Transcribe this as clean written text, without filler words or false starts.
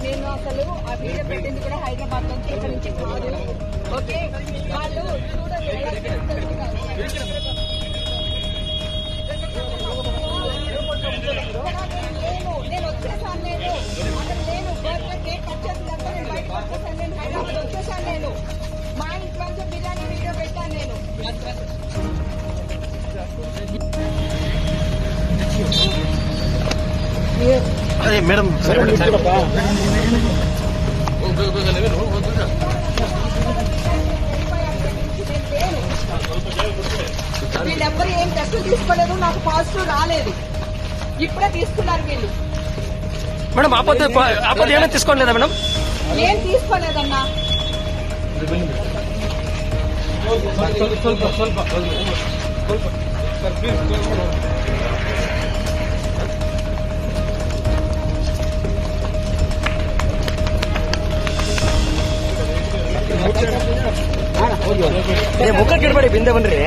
నేను అసలు ఆ వీడియో పెట్టింది కూడా హైదరాబాద్ నుంచి ఇక్కడ నుంచి కాదు. ఓకే, వాళ్ళు చూడండి నేను వచ్చేసాను. నేను అక్కడ నేను బర్త్డే కేక్ కట్ చేసినంత నేను బయటకు వచ్చేసాను. నేను హైదరాబాద్ వచ్చేసాను. నేను మా ఇంట్లో నుంచి బిర్యానీ వీడియో పెట్టాను. నేను అదే మేడం వీళ్ళెవ్వరు ఏం టెస్టులు తీసుకోలేదు. నాకు పాజిటివ్ రాలేదు. ఇప్పుడే తీసుకున్నారు వీళ్ళు. మేడం ఆపద ఏమైనా తీసుకోలేదా మేడం? ఏం తీసుకోలేదన్నా. ಮುಖ ಕಿಡ್ಬೇಡಿ ಬಿಂದೆ ಬನ್ರಿ.